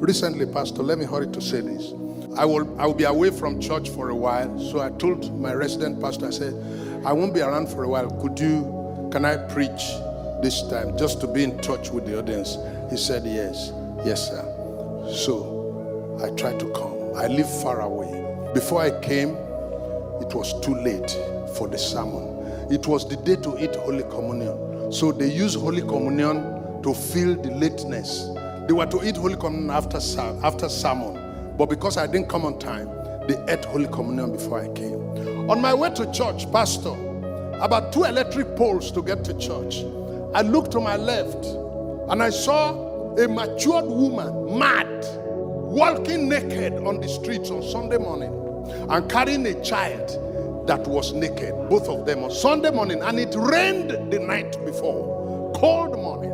Recently, Pastor, let me hurry to say this. I will be away from church for a while. So I told my resident pastor, I said, I won't be around for a while. Can I preach this time just to be in touch with the audience? He said, yes. Yes, sir. So I tried to come. I live far away. Before I came, it was too late for the sermon. It was the day to eat Holy Communion. So they use Holy Communion to fill the lateness. They were to eat Holy Communion after sermon. But because I didn't come on time, they ate Holy Communion before I came. On my way to church, Pastor, about 2 electric poles to get to church, I looked to my left and I saw a matured woman, mad, walking naked on the streets on Sunday morning and carrying a child that was naked, both of them on Sunday morning, and it rained the night before, cold morning.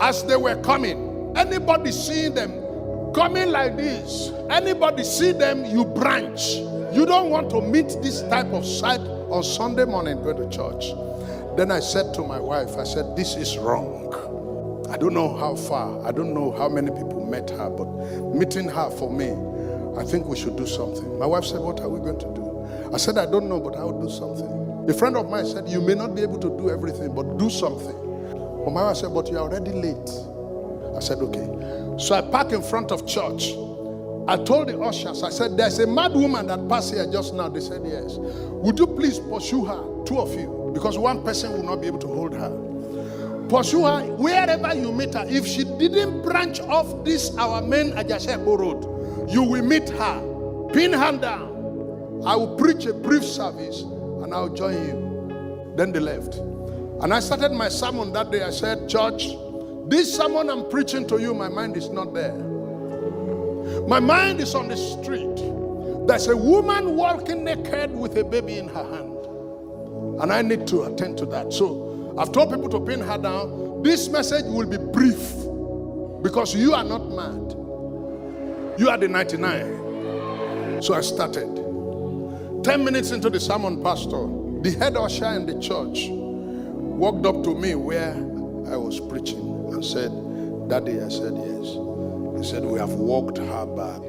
As they were coming, anybody seeing them coming like this, anybody see them, you branch. You don't want to meet this type of sight on Sunday morning going to church. Then I said to my wife, I said, this is wrong. I don't know how far, I don't know how many people met her, but meeting her for me, I think we should do something. My wife said, what are we going to do? I said, I don't know, but I will do something. A friend of mine said, you may not be able to do everything, but do something. But my wife said, but you're already late. I said, okay. So I parked in front of church. I told the ushers, I said, there's a mad woman that passed here just now. They said, yes. Would you please pursue her, 2 of you? Because 1 person will not be able to hold her. Pursue her wherever you meet her. If she didn't branch off this, our main Ajasheko road, you will meet her. Pin her down. I will preach a brief service and I'll join you. Then they left. And I started my sermon that day. I said, church, this sermon I'm preaching to you, my mind is not there. My mind is on the street. There's a woman walking naked with a baby in her hand. And I need to attend to that. So I've told people to pin her down. This message will be brief because you are not mad. You are the 99. So I started. 10 minutes into the sermon, Pastor, the head usher in the church walked up to me where I was preaching and said, Daddy, I said, yes. He said, we have walked her back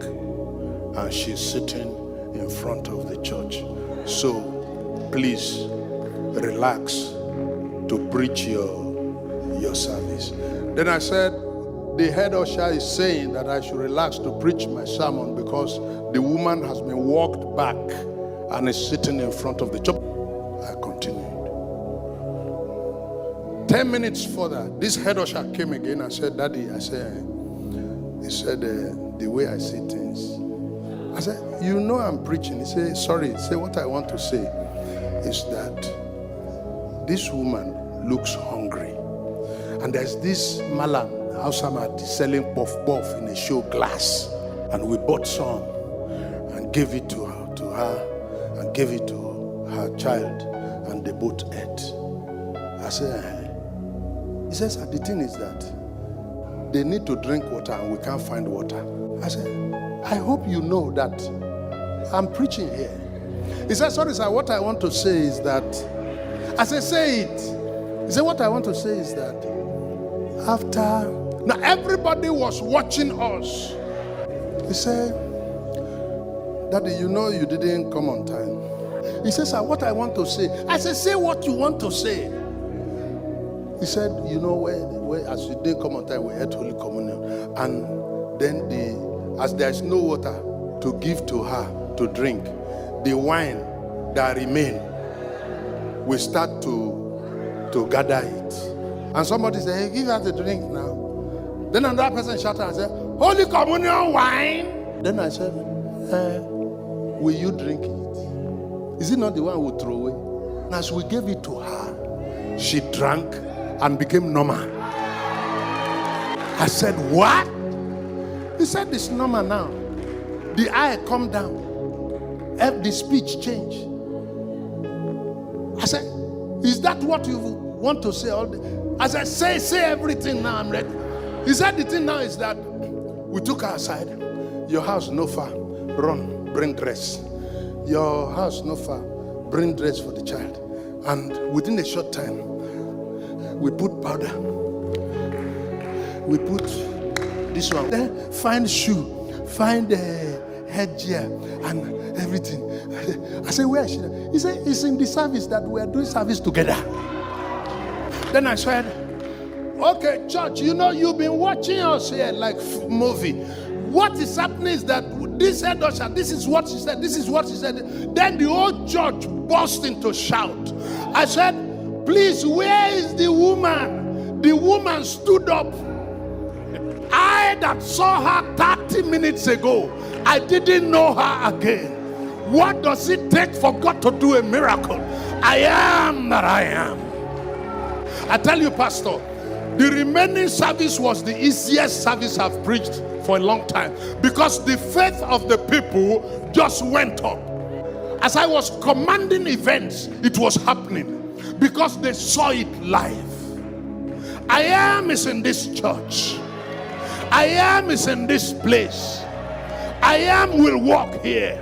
and she's sitting in front of the church. So please relax to preach your service. Then I said, the head usher is saying that I should relax to preach my sermon because the woman has been walked back and is sitting in front of the church. I continued. 10 minutes further, this head usher came again and said, Daddy, he said, the way I see things. I said, you know I'm preaching. He said, sorry, say what I want to say is that this woman looks hungry. And there's this Malam, Hausamat, selling puff in a show glass. And we bought some and gave it to her and gave it to her child. And they both ate. I said, he says, the thing is that they need to drink water and we can't find water. I said, I hope you know that I'm preaching here. He said, sorry sir, what I want to say is that, I said, say it. He said, what I want to say is that now everybody was watching us. He said, Daddy, you know you didn't come on time. He said, sir, what I want to say. I said, say what you want to say. He said, you know, where as you didn't come on time, we had Holy Communion. And then as there is no water to give to her to drink, the wine that remain, we start to gather it. And somebody said, hey, give her the drink now. Then another person shouted and said, Holy Communion wine. Then I said, will you drink it? Is it not the one we throw away? And as we gave it to her, she drank and became normal. I said, what? He said, it's normal now. The eye come down. The speech change. I said, is that what you want to say all day? I said, say everything now, I'm ready. He said, the thing now is that we took her aside. Your house no far. Run, bring dress. Your house no far. Bring dress for the child. And within a short time, we put powder. We put this one. Then find shoe, find headgear and everything. I said, where is she? He said, it's in the service that we are doing service together. Then I said, okay, church, you know, you've been watching us here like movie. What is happening is that this head usher, this is what she said, this is what she said. Then the whole church burst into shout. I said, please, where is the woman? The woman stood up. I that saw her 30 minutes ago, I didn't know her again. What does it take for God to do a miracle? I am that I am. I tell you, Pastor, the remaining service was the easiest service I've preached for a long time, because the faith of the people just went up. As I was commanding events, it was happening because they saw it live. I am is in this church. I am is in this place. I am will walk here.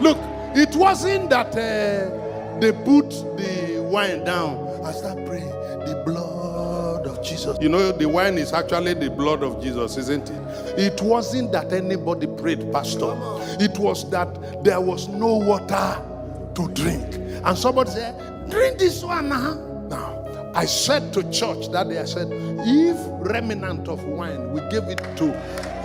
Look, it wasn't that they put the wine down and start praying, the blood of Jesus. You know, the wine is actually the blood of Jesus, isn't it? It wasn't that anybody prayed, Pastor. It was that there was no water to drink. And somebody said, drink this one now. Now, I said to church that day, I said, if remnant of wine, we gave it to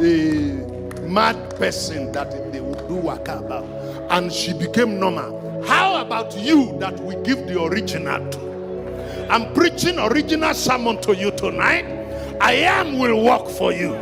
a mad person that they would do waka about, and she became normal. How about you that we give the original to? I'm preaching original sermon to you tonight. I am will work for you.